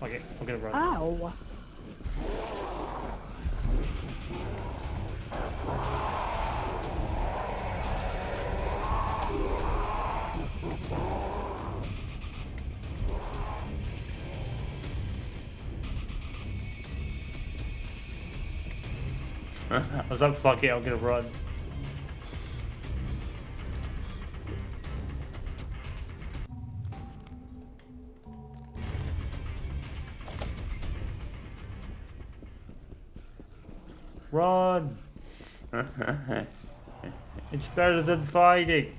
Okay, I'm gonna run. Ow. I was like, fuck it, I'm gonna run. Run! It's better than fighting.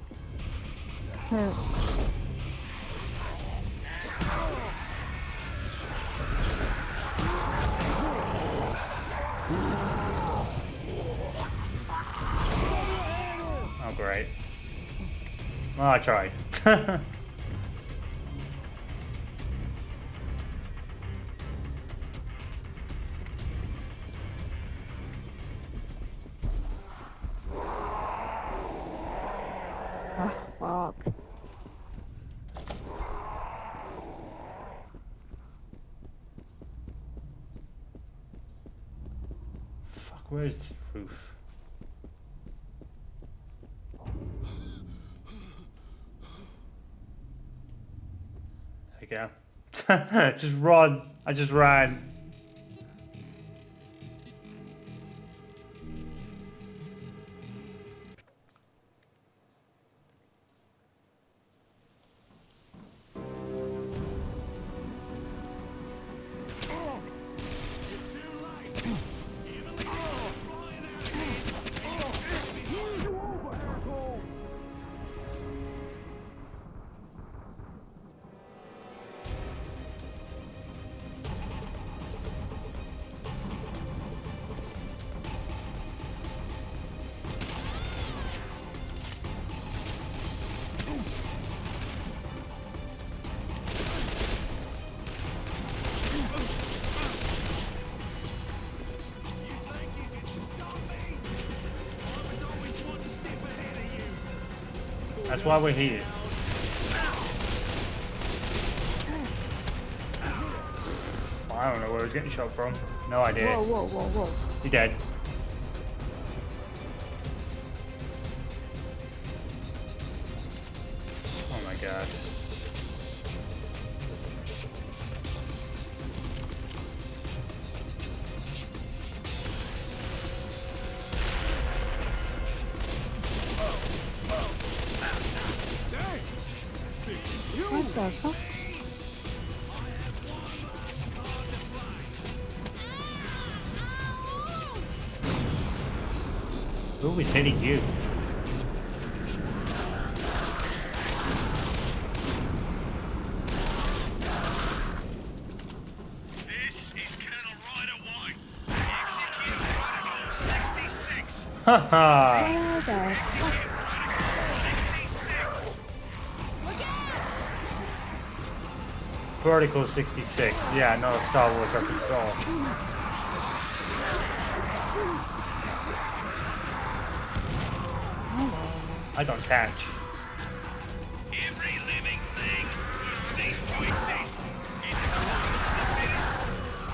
Oh, great. Well, I tried. Fuck. Fuck, where's the roof? There we go. Just run. I just ran. That's why we're here. I don't know where he's getting shot from. No idea. Whoa, whoa, whoa, whoa. You're dead. Oh my god. What the fuck? Who was hitting you? Haha! What the fuck? Protocol 66. Yeah, not a Star Wars reference at all. I don't catch. Every living thing is these choices. It's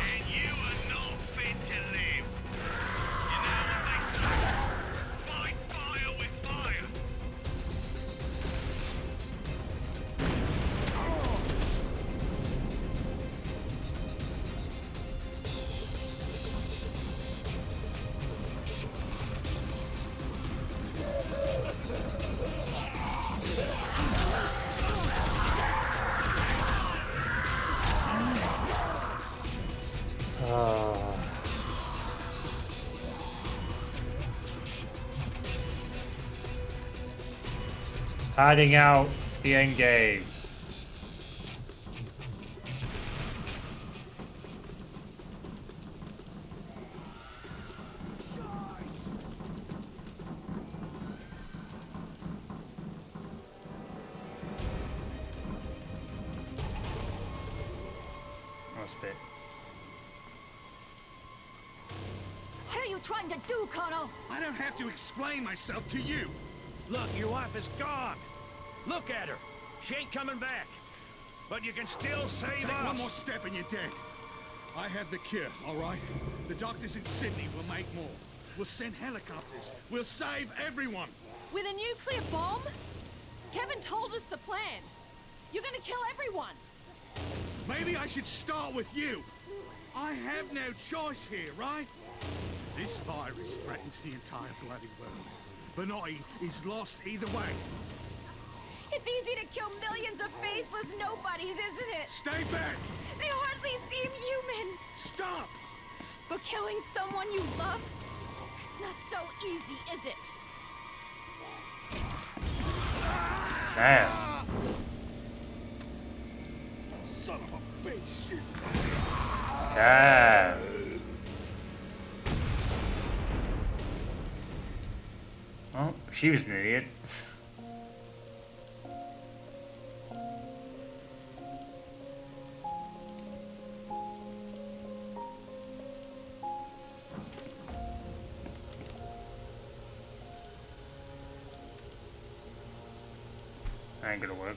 and you are not fit to live. You know what they say? Fight fire with fire. Hiding out the end game. Must be. What are you trying to do, Connor? I don't have to explain myself to you. Look, your wife is gone. Look at her. She ain't coming back. but you can still save Take us. one more step and you're dead. I have the cure, all right? The doctors in Sydney will make more. We'll send helicopters. We'll save everyone. With a nuclear bomb? Kevin told us the plan. You're gonna kill everyone. Maybe I should start with you. I have no choice here, right? This virus threatens the entire bloody world. Benoit is lost either way. It's easy to kill millions of faceless nobodies, isn't it? Stay back! They hardly seem human. Stop! But killing someone you love, it's not so easy, is it? Damn. Son of a bitch, shit. Damn. Well, she was an idiot. That ain't gonna work.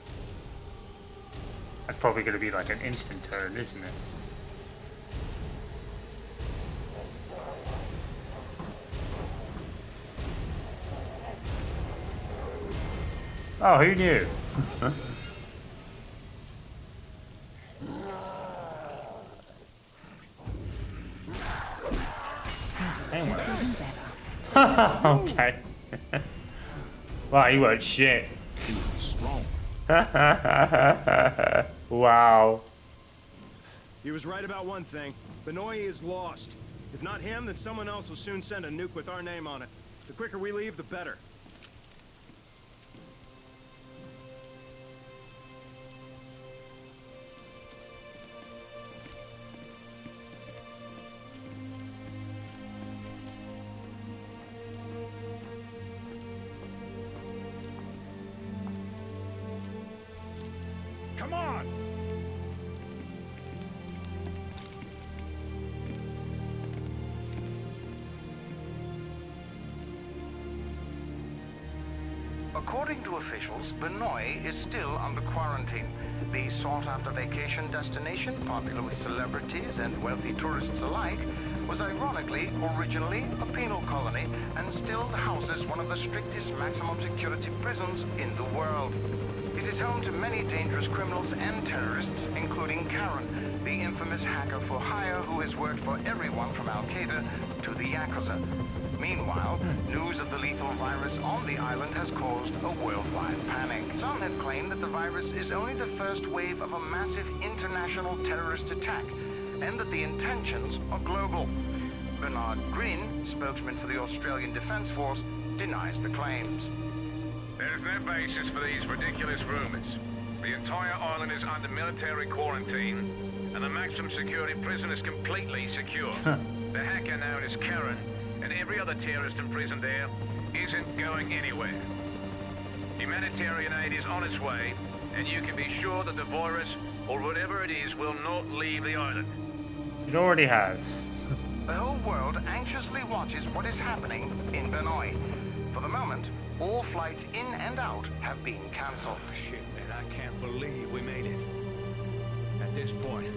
That's probably gonna be like an instant turn, isn't it? Oh, who knew? Anyway. Okay. Wow, he was shit. Wow. He was right about one thing. Benoit is lost. If not him, then someone else will soon send a nuke with our name on it. The quicker we leave, the better. Come on! According to officials, Benoit is still under quarantine. The sought-after vacation destination, popular with celebrities and wealthy tourists alike, was ironically originally a penal colony and still houses one of the strictest maximum security prisons in the world. It is home to many dangerous criminals and terrorists, including Karen, the infamous hacker for hire who has worked for everyone from Al-Qaeda to the Yakuza. Meanwhile, news of the lethal virus on the island has caused a worldwide panic. Some have claimed that the virus is only the first wave of a massive international terrorist attack, and that the intentions are global. Bernard Green, spokesman for the Australian Defence Force, denies the claims. There is no basis for these ridiculous rumors. The entire island is under military quarantine, and the maximum security prison is completely secure. The hacker known as Karen, and every other terrorist imprisoned there, isn't going anywhere. Humanitarian aid is on its way, and you can be sure that the virus, or whatever it is, will not leave the island. It already has. The whole world anxiously watches what is happening in Benoit. For the moment, all flights in and out have been cancelled. Shit, man, I can't believe we made it. At this point,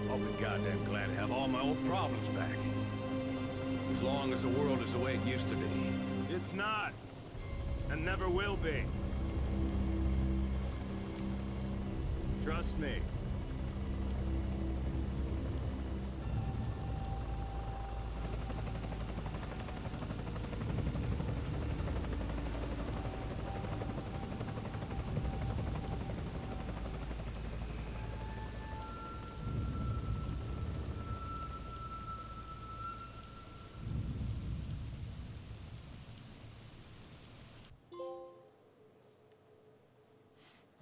I'll be goddamn glad to have all my old problems back. As long as the world is the way it used to be. It's not. And never will be. Trust me.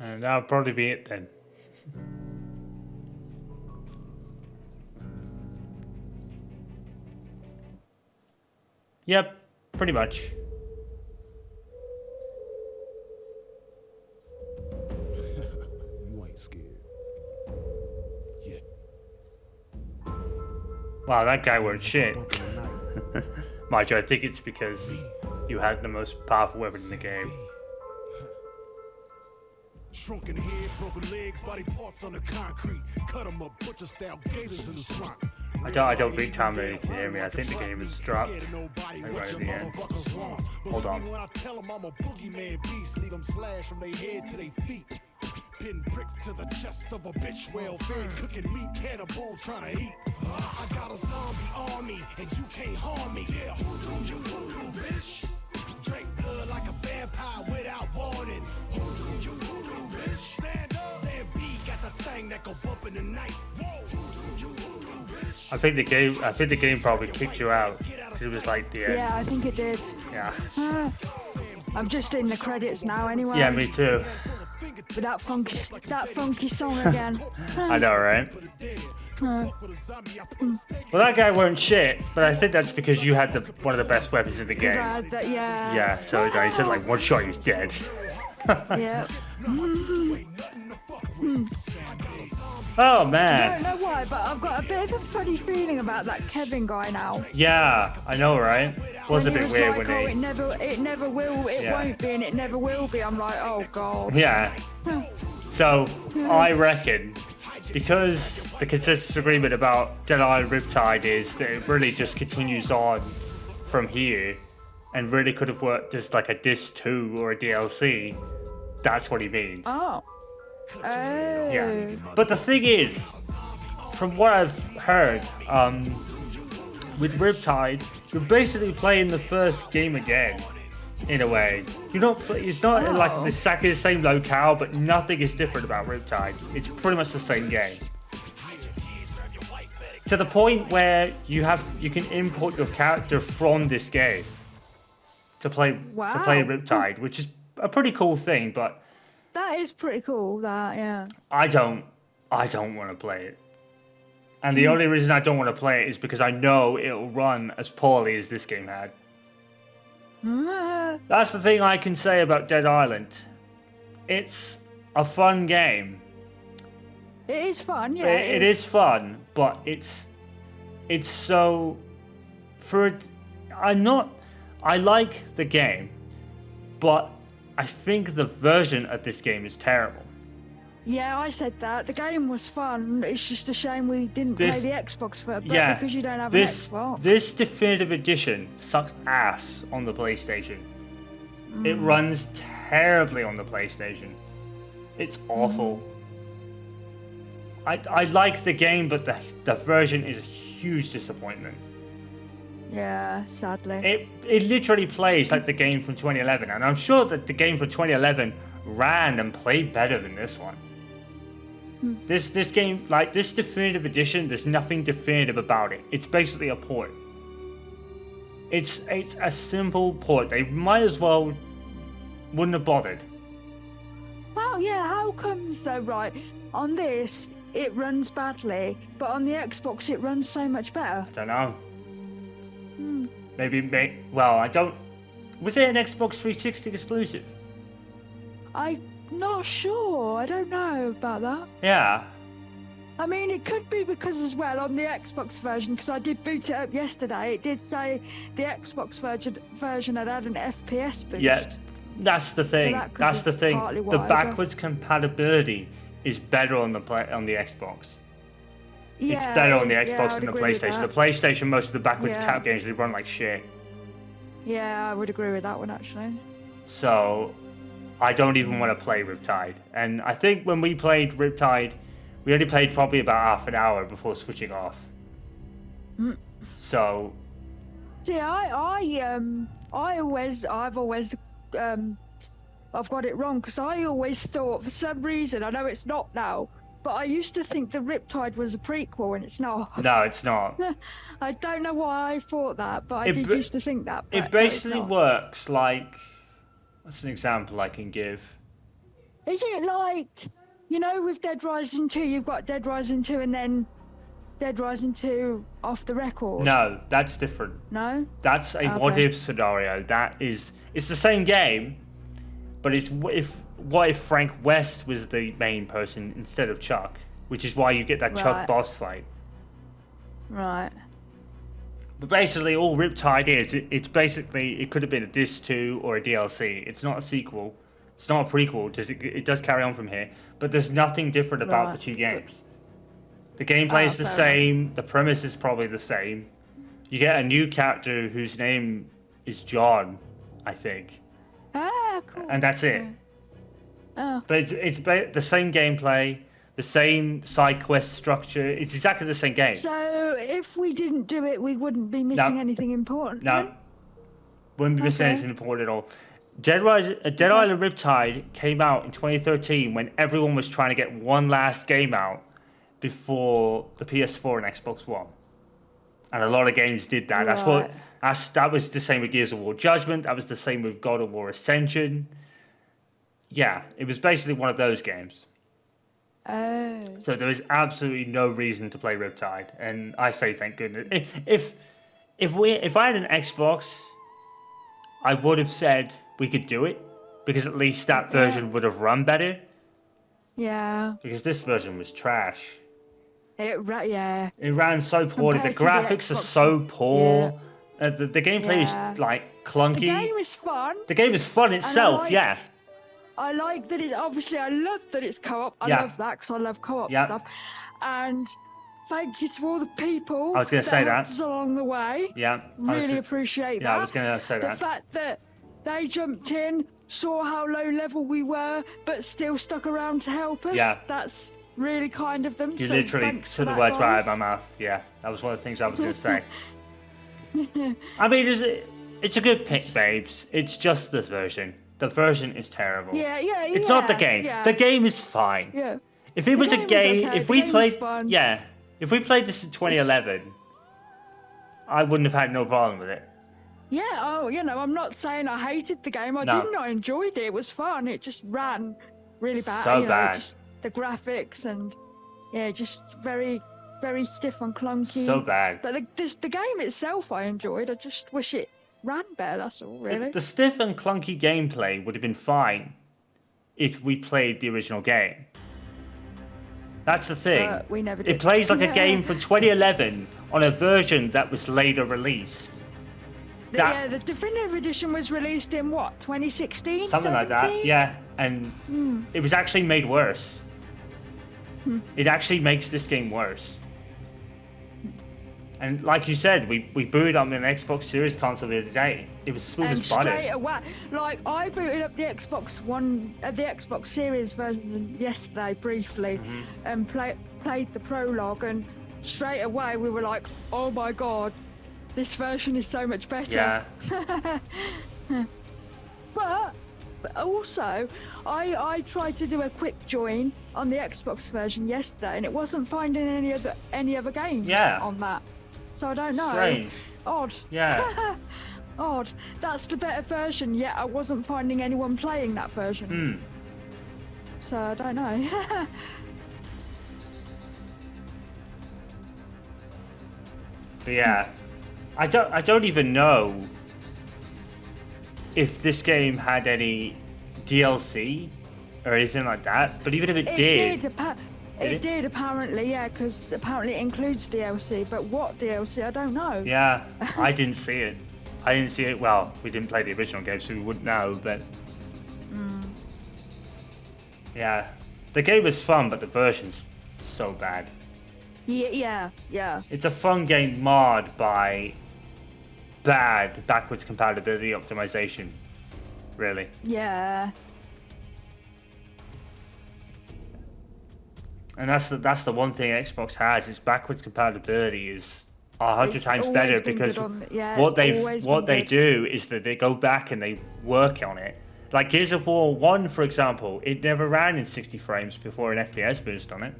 And that'll probably be it then. Yep, pretty much. You ain't scared. Yeah. Wow, that guy was shit. Bump in the night. Mind you, I think it's because you had the most powerful weapon in the game. Shrunken head, broken legs, body parts on the concrete. Cut 'em up, butcher style gators in the swamp. I don't think Tom can hear me. I think the game is dropped. Like right at the end. Hold on. When I tell 'em I'm a boogeyman beast, lead 'em slash from their head to their feet. Pin bricks to the chest of a bitch, well fed, cooking meat, cannibal trying to eat. I got a zombie army, and you can't harm me. Yeah, who do you voodoo, bitch? Drink blood like a vampire without warning. Who do you voodoo, bitch? Stand up. Sam B got the thing that go bump in the night. Whoa, who do you voodoo, bitch? I think the game probably kicked you out. It was like the end. Yeah, I think it did. Yeah. I'm just in the credits now anyway. Yeah, me too. With that funky song again. I know, right? Uh, Well, that guy weren't shit, but I think that's because you had one of the best weapons in the 'cause I game. had that, yeah. Yeah, so he said like one shot, he's dead. Yeah. Oh I man. don't know why, but I've got a bit of a funny feeling about that Kevin guy now. Yeah, I know, right? Was a When he bit was weird like, when oh, he. it never will, it Yeah. won't be, and it never will be. I'm like, oh god. Yeah. So I reckon because the consensus agreement about Dead Island Riptide is that it really just continues on from here, and really could have worked as like a disc 2 or a DLC. That's what he means. Oh. Oh. Yeah. But the thing is, from what I've heard, with Riptide, you're basically playing the first game again, in a way. You're not. It's not like Oh. exactly the same locale, but nothing is different about Riptide. It's pretty much the same game. To the point where you can import your character from this game to play Wow. Riptide, which is a pretty cool thing, but. That is pretty cool, that, yeah. I don't want to play it. And the only reason I don't want to play it is because I know it'll run as poorly as this game had. That's the thing I can say about Dead Island. It's a fun game. It is fun, yeah. It is fun, but it's so I like the game, but I think the version of this game is terrible. Yeah, I said that. The game was fun. It's just a shame we didn't play the Xbox for it, but Yeah, because you don't have this an Xbox. this definitive edition sucks ass on the PlayStation. It runs terribly on the PlayStation. It's awful. I like the game, but the version is a huge disappointment. Yeah, sadly. It literally plays like the game from 2011, and I'm sure that the game from 2011 ran and played better than this one. This game, like this definitive edition, there's nothing definitive about it. It's basically a port. It's a simple port. They might as well wouldn't have bothered. Oh yeah, how comes though, right? On this, it runs badly, but on the Xbox, it runs so much better. I don't know. Well, I don't. Was it an Xbox 360 exclusive? I'm not sure. I don't know about that. Yeah. I mean, it could be because as well on the Xbox version, because I did boot it up yesterday, it did say the Xbox version had an FPS boost. Yeah. That's the thing. that could That's be the thing. partly The why as well. backwards compatibility is better on the Xbox. Yeah, It's better on the yeah, Xbox I than the would agree with PlayStation. The that. PlayStation, most of the backwards Yeah. cap games, they run like shit. Yeah, I would agree with that one actually. So, I don't even want to play Riptide. And I think when we played Riptide, we only played probably about half an hour before switching off. So, See, I've got it wrong because I always thought for some reason, I know it's not now, but I used to think the Riptide was a prequel and it's not. no, it's not. I don't know why I thought that, but I It did ba- used to think that. But It no, it's basically not. works like. What's an example I can give? Is it like, you know, with Dead Rising 2, you've got Dead Rising 2 and then Dead Rising 2 off the record? No, that's different. No? That's a Okay. what if scenario. It's the same game, but it's what if Frank West was the main person instead of Chuck, which is why you get that Chuck Right. boss fight. Right. But basically, all Riptide is, it's basically, it could have been a disc 2 or a DLC. It's not a sequel. It's not a prequel. It does carry on from here, but there's nothing different about Right. the two games. The gameplay is the fair same. The premise is probably the same. You get a new character whose name is John, I think, Ah, cool. and that's it. Oh, But it's the same gameplay, the same side quest structure. It's exactly the same game. so if we didn't do it, we wouldn't be missing No. anything important. No, then? wouldn't be missing Okay. anything important at all. Dead Island Riptide came out in 2013 when everyone was trying to get one last game out before the PS4 and Xbox One. And a lot of games did that. Right. That was the same with Gears of War Judgment. That was the same with God of War Ascension. Yeah, it was basically one of those games. Oh. So there is absolutely no reason to play Riptide, and I say thank goodness. If I had an Xbox, I would have said we could do it because at least that version would have run better. Yeah. Because this version was trash. Yeah. It ran so poorly. The Compared to the graphics are Xbox so One. poor. The gameplay Yeah. is like The clunky. game is fun. The game is fun itself, like- yeah. I like that it's obviously. I love that it's co-op. I Yeah. love that because I love co-op Yeah. stuff. And thank you to all the people. I was gonna say that. helped us along the way. Yeah. I was Really just- appreciate that. Yeah, I was going to say The that. fact that they jumped in, saw how low level we were, but still stuck around to help us. Yeah. That's really kind of them. You so literally thanks for took the that, words right out of guys. my mouth. Yeah, that was one of the things I was going to say. I mean, it's a good pick, babes. It's just this version. The version is terrible. Yeah. It's not the game. Yeah. The game is fine. Yeah. If it was a game is game, okay. if The we game is played, fun. yeah, if we played this in 2011, I wouldn't have had no problem with it. Yeah, I'm not saying I hated the game. I No. didn't. I enjoyed it. It was fun. It just ran really bad. So bad. Just the graphics and, just very, very stiff and clunky. So bad. But the game itself I enjoyed. I just wish it ran better, that's all, really. The stiff and clunky gameplay would have been fine if we played the original game. That's the thing. But we never did. It plays like a Yeah. game from 2011 on a version that was later released. The definitive edition was released in what, 2016? Something like that, 17? yeah. And it was actually made worse. It actually makes this game worse. And like you said, we booted up an Xbox Series console the other day. It was smooth And as butter. straight away, like I booted up the Xbox One, the Xbox Series version yesterday briefly, Mm-hmm. and played the prologue, and straight away we were like, "Oh my god, this version is so much better." Yeah. But also, I tried to do a quick join on the Xbox version yesterday, and it wasn't finding any other games Yeah. on that. So I don't know. Strange. Odd. Yeah. Odd. That's the better version, yet I wasn't finding anyone playing that version. Hmm. So I don't know. But yeah, I don't even know if this game had any DLC or anything like that. But even if it It did, It did apparently, yeah, because apparently it includes DLC. But what DLC? I don't know. yeah, I didn't see it. I didn't see it. Well, we didn't play the original game, so we wouldn't know. But yeah, the game was fun, but the version's so bad. Yeah. It's a fun game marred by bad backwards compatibility optimization. Really. Yeah. And that's the one thing Xbox has is backwards compatibility is 100 It's times always better been because good on the- yeah, what it's always they been good. do is that they go back and they work on it. Like Gears of War 1, for example, it never ran in 60 frames before an FPS boost on it.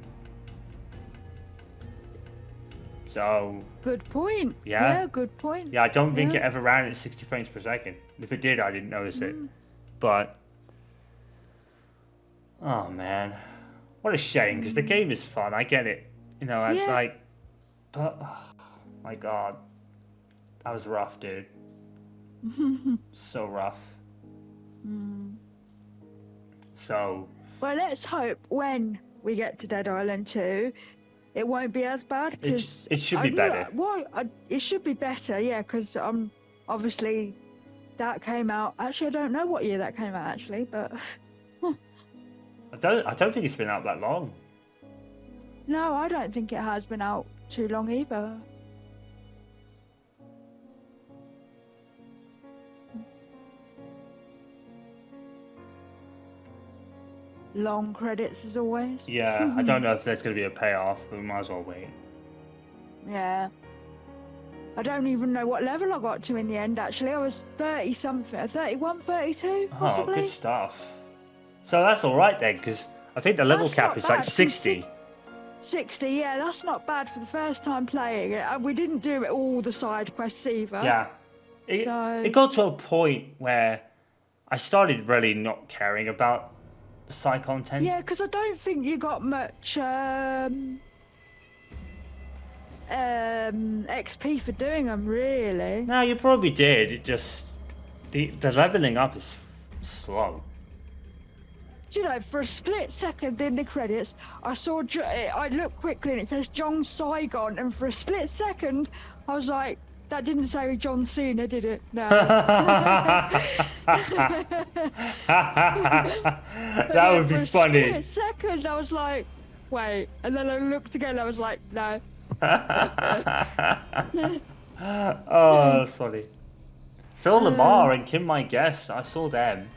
So Good point. Yeah. Yeah, good point. yeah, I don't think Yeah. it ever ran at 60 frames per second. If it did, I didn't notice it. But oh man, what a shame because the game is fun. I get it, you know. Yeah. But oh my god, that was rough, dude. So rough. So Well, let's hope when we get to Dead Island 2, it won't be as bad. Cause it should be better. It should be better, yeah, because obviously that came out. Actually, I don't know what year that came out, actually, but I don't think it's been out that long. No, I don't think it has been out too long either. Long credits as always. Yeah, I don't know if there's going to be a payoff, but we might as well wait. Yeah. I don't even know what level I got to in the end, actually. I was 30 something, 31, 32, possibly. Oh, good stuff. So that's alright then, because I think the level That's cap not is like bad for 60. 60, yeah, that's not bad for the first time playing it. And we didn't do it all the side quests either. Yeah. It got to a point where I started really not caring about the side content. Yeah, because I don't think you got much XP for doing them, really. No, you probably did. It just... The leveling up is slow. Do you know, for a split second in the credits, I saw... I looked quickly and it says John Saigon, and for a split second, I was like, that didn't say John Cena, did it? No. That would be for funny. A split second, I was like, wait. And then I looked again, I was like, no. Oh, that's funny. Phil Lamar and Kim My Guest, I saw them.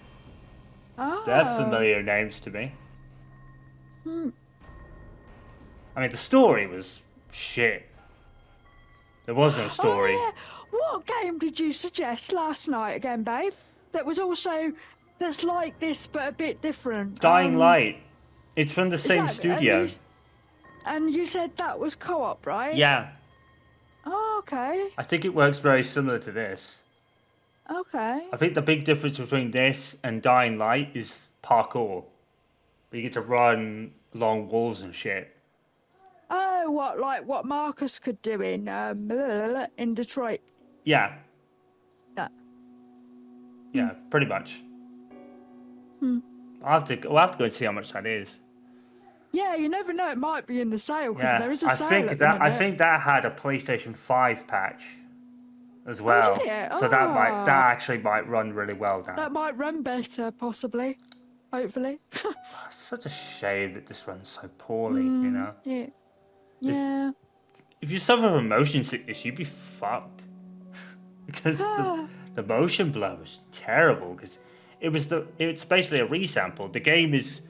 Oh. They're familiar names to me. Hmm. I mean, the story was shit. There was no story. Oh, yeah. What game did you suggest last night again, babe? That was also... That's like this, but a bit different. Dying Light. It's from the same that- studio. And you said that was co-op, right? Yeah. Oh, okay. I think it works very similar to this. Okay. I think the big difference between this and Dying Light is parkour. You get to run along walls and shit. Oh, what Marcus could do in Detroit. Yeah. Yeah. Yeah, pretty much. Hmm. We'll have to go and see how much that is. Yeah, you never know. It might be in the sale because Yeah, there is a sale. I think that had a PlayStation 5 patch as well. did it? So Oh. that actually might run really well now. That might run better, possibly. Hopefully. It's such a shame that this runs so poorly, you know? Yeah. Yeah. If you suffer from motion sickness, you'd be fucked. Because the motion blur was terrible. Because it's basically a resample. The game is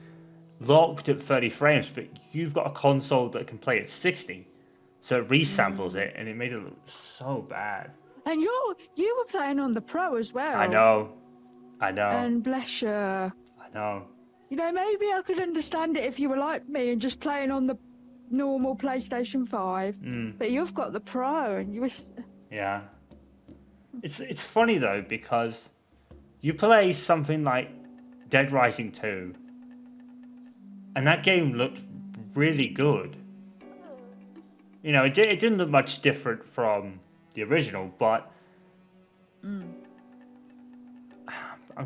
locked at 30 frames, but you've got a console that can play at 60. So it resamples it, and it made it look so bad. And you were playing on the Pro as well. I know. And bless you. I know. You know, maybe I could understand it if you were like me and just playing on the normal PlayStation 5. But you've got the Pro, and you were... Yeah. It's funny, though, because you play something like Dead Rising 2, and that game looked really good. You know, it didn't look much different from the original, but I'm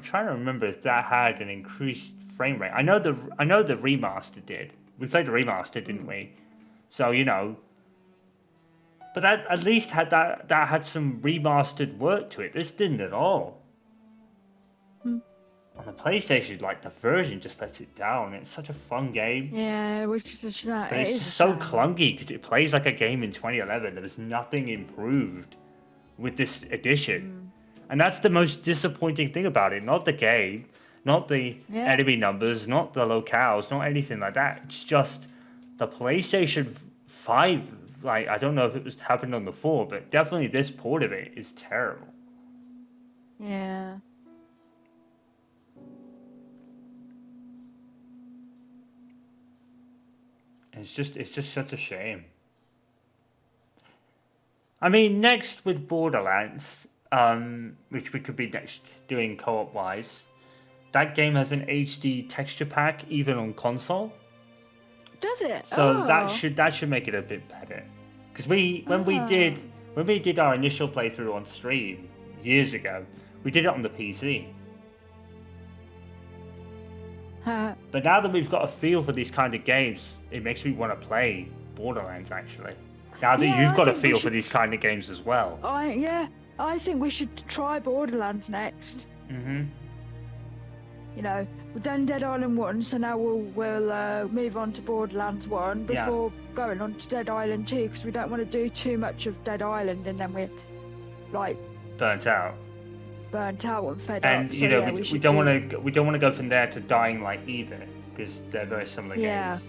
trying to remember if that had an increased frame rate. I know the remaster did. We played the remaster, didn't we? So, you know, but that at least had that had some remastered work to it. This didn't at all. On the PlayStation, like, the version just lets it down. It's such a fun game. Yeah, which is a shame. But it's just so clunky because it plays like a game in 2011. There was nothing improved with this edition. And that's the most disappointing thing about it. Not the game, not the enemy numbers, not the locales, not anything like that. It's just the PlayStation 5. Like, I don't know if it was happened on the 4, but definitely this port of it is terrible. Yeah. It's just such a shame. I mean, next with Borderlands, which we could be next doing co-op wise, that game has an HD texture pack even on console. Does it? So that should make it a bit better. Because when we did our initial playthrough on stream years ago, we did it on the PC. But now that we've got a feel for these kind of games, it makes me want to play Borderlands, actually. Now that you've got a feel for these kind of games as well. I think we should try Borderlands next. you know, we've done Dead Island 1, so now we'll move on to Borderlands 1 before going on to Dead Island 2, because we don't want to do too much of Dead Island and then we're like Burnt out. And fed And up. you So, know, yeah, we don't want to go from there to Dying Light either, because they're very similar games.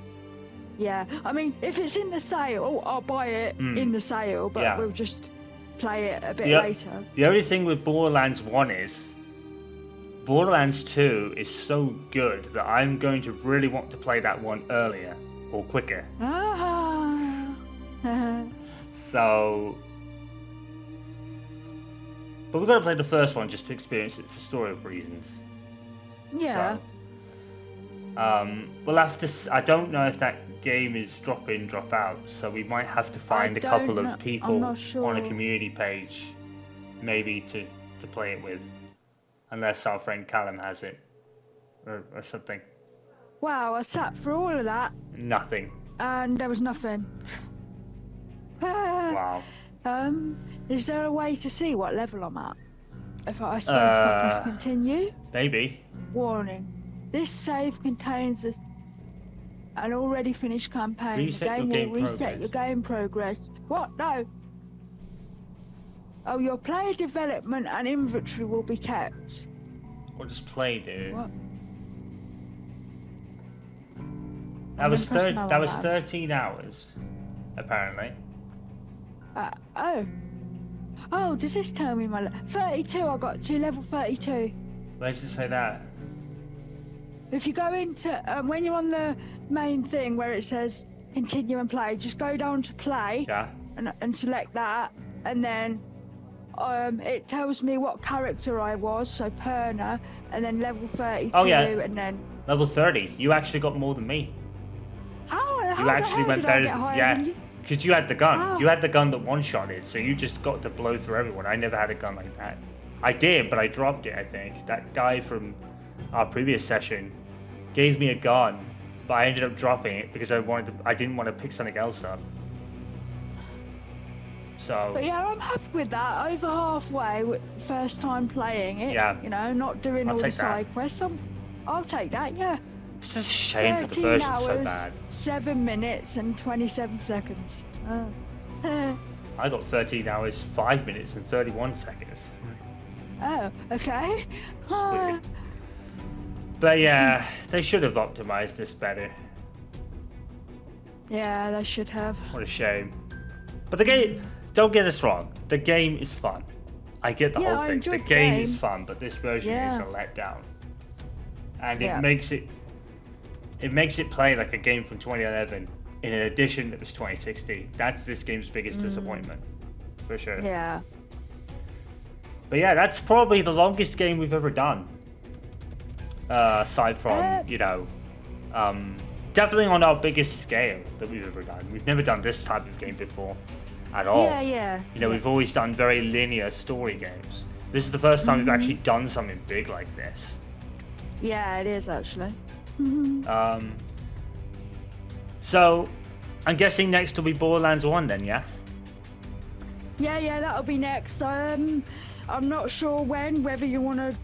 Yeah, I mean, if it's in the sale, I'll buy it in the sale, but we'll just play it a bit later. The only thing with Borderlands 1 is Borderlands 2 is so good that I'm going to really want to play that one earlier or quicker. So, but we've got to play the first one just to experience it for story reasons. Yeah. So, we'll have to. I don't know if that game is drop in, drop out. So we might have to find a couple of people on a community page, maybe to play it with, unless our friend Callum has it, or something. Wow, I sat for all of that. Nothing. And there was nothing. Wow. Is there a way to see what level I'm at? I suppose if I press continue. Maybe. Warning. This save contains an already finished campaign. Reset the game your game will reset progress. your game progress. What? No. Oh, your player development and inventory will be kept. Or just play, dude. What? That was impressed now that was about 13 hours, apparently. Oh, does this tell me my 32? I got to level 32. Where does it say that? If you go into when you're on the main thing where it says continue and play, just go down to play. Yeah. And select that, and then it tells me what character I was, so Perna, and then level 32, and then level 30. You actually got more than me. How You actually went did better. I get higher than you? Because you had the gun. How? You had the gun that one-shotted, so you just got to blow through everyone. I never had a gun like that. I did, but I dropped it, I think. That guy from our previous session gave me a gun, but I ended up dropping it because I didn't want to pick something else up. So. But yeah, I'm happy with that. Over halfway, first time playing it. Yeah. You know, not doing I'll all the take that. side quests. I'll take that. Yeah. It's just a shame that the 13 version's hours, so bad. 7 minutes and 27 seconds. I got 13 hours, 5 minutes and 31 seconds. Oh, okay. Weird. But yeah, they should have optimized this better. Yeah, they should have. What a shame. But the game, don't get us wrong, the game is fun. I get the Yeah, whole I thing. enjoyed The the game game. is fun, but this version is a letdown. And Yeah. it makes it play like a game from 2011 in an edition that was 2016. That's this game's biggest disappointment, for sure. Yeah. But yeah, that's probably the longest game we've ever done. Aside from, definitely on our biggest scale that we've ever done. We've never done this type of game before at all. Yeah. We've always done very linear story games. This is the first time we've actually done something big like this. Yeah, it is actually. So, I'm guessing next will be Borderlands 1 then, yeah? Yeah, that'll be next. I'm not sure whether you want to,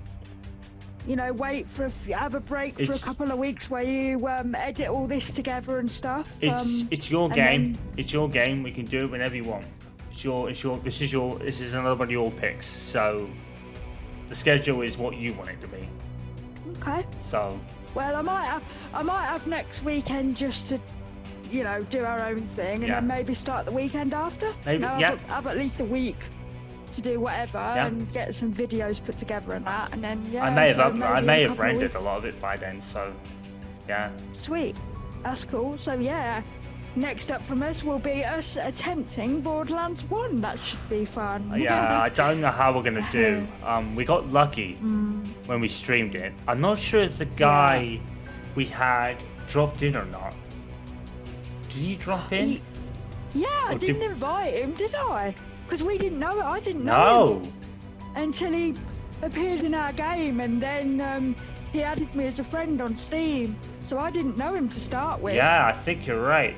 wait for have a break for a couple of weeks where you edit all this together and stuff. It's your game. It's your game. We can do it whenever you want. This is another one of your picks. So, the schedule is what you want it to be. Okay. So. Well, I might have next weekend just to, do our own thing, and then maybe start the weekend after. Maybe, Have at least a week to do whatever and get some videos put together and that, and then I may have rendered a lot of it by then. So, yeah. Sweet. That's cool. So yeah. Next up from us will be us attempting Borderlands 1. That should be fun. Yeah, I don't know how we're gonna do. We got lucky when we streamed it. I'm not sure if the guy we had dropped in or not. Did he drop in? I didn't invite him, did I? Because we didn't know it. I didn't know him until he appeared in our game, and then he added me as a friend on Steam. So I didn't know him to start with. Yeah, I think you're right.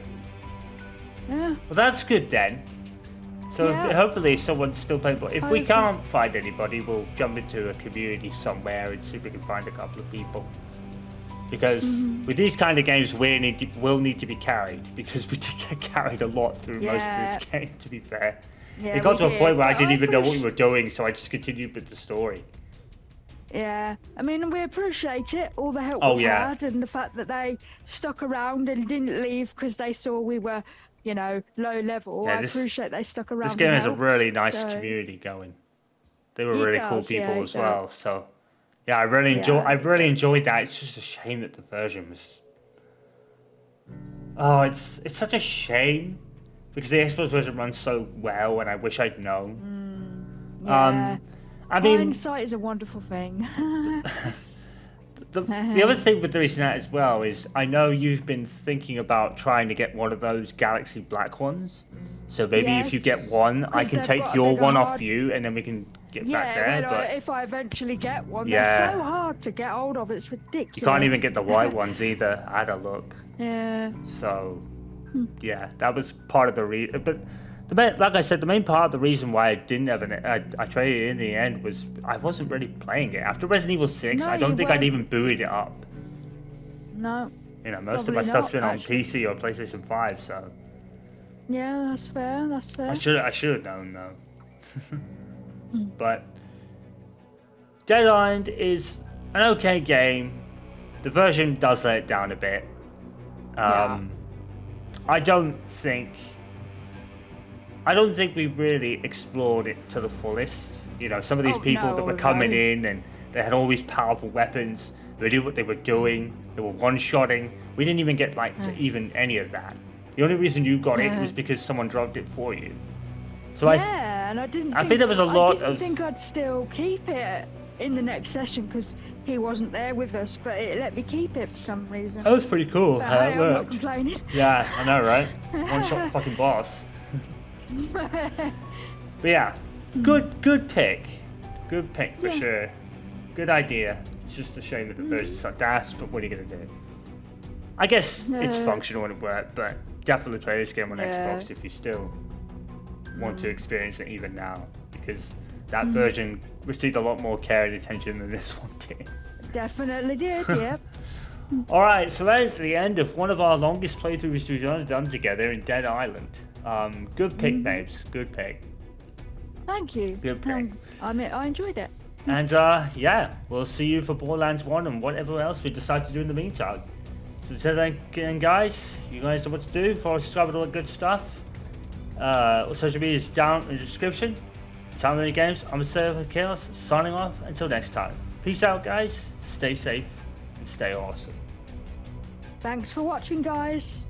Yeah. Well, that's good then. So Yeah. hopefully someone's still playing. But if we Hopefully. can't find anybody, we'll jump into a community somewhere and see if we can find a couple of people. Because with these kind of games, we'll need to be carried, because we did get carried a lot through most of this game, to be fair. Yeah, It got we to a did, point where I but didn't even know what we appreciate- were doing, so I just continued with the story. Yeah, I mean, we appreciate it, all the help Oh, we've yeah. had, and the fact that they stuck around and didn't leave because they saw we were, you know, low level. Yeah, I this- appreciate they stuck around. This game and has a helped, really nice so- community going. They were It really cool does, yeah, people it as well. does. So yeah, I really enjoyed that. It's just a shame that the version was. Oh, it's such a shame because the Xbox version runs so well, and I wish I'd known. Yeah. I mean, Hindsight is a wonderful thing. the other thing with doing that as well is I know you've been thinking about trying to get one of those Galaxy Black ones. So maybe if you get Yes, one, I 'cause can they've take got a your bigger one off hard- you, and then we can get back Yeah, there. when But if I eventually get one, Yeah. they're so hard to get hold of. It's ridiculous. you can't even get the white ones either. I had a look. Yeah. So, yeah, that was part of the reason. But like I said, the main part of the reason why I didn't have I traded it in the end was I wasn't really playing it. After Resident Evil 6, No, I don't you think I'd weren't. even booted it up. No. You know, most of my Probably stuff's not, been on actually. PC or PlayStation 5, so Yeah, that's fair. That's fair. I should have known though. But Dead Island is an okay game. The version does let it down a bit. I don't think we really explored it to the fullest. You know, some of these Oh, people that were no, coming no. in and they had all these powerful weapons. They knew what they were doing. They were one-shotting. We didn't even get to even any of that. The only reason you got it was because someone dropped it for you. So Yeah, and I didn't. I think there was a lot I didn't of- think I'd still keep it in the next session because he wasn't there with us, but it let me keep it for some reason. that was pretty cool But how hey, it I'm not worked. complaining. Yeah, I know, right? One-shot fucking boss. But yeah, good pick. Good pick for sure. Good idea. It's just a shame that the version's not dashed, but what are you gonna do? I guess it's functional and it worked, but definitely play this game on Yeah. Xbox if you still want to experience it even now, because that version received a lot more care and attention than this one did. Definitely did. Yep. Alright, so that is the end of one of our longest playthroughs we've done together in Dead Island. Good pick, babes. Good pick. Thank you. Good pick. I enjoyed it. And yeah, we'll see you for Borderlands 1 and whatever else we decide to do in the meantime. So until then, again, guys, you guys know what to do. Follow, subscribe, and all that good stuff. Social media is down in the description. Time Many Games, I'm Server Chaos, signing off. Until next time. Peace out, guys. Stay safe and stay awesome. Thanks for watching, guys.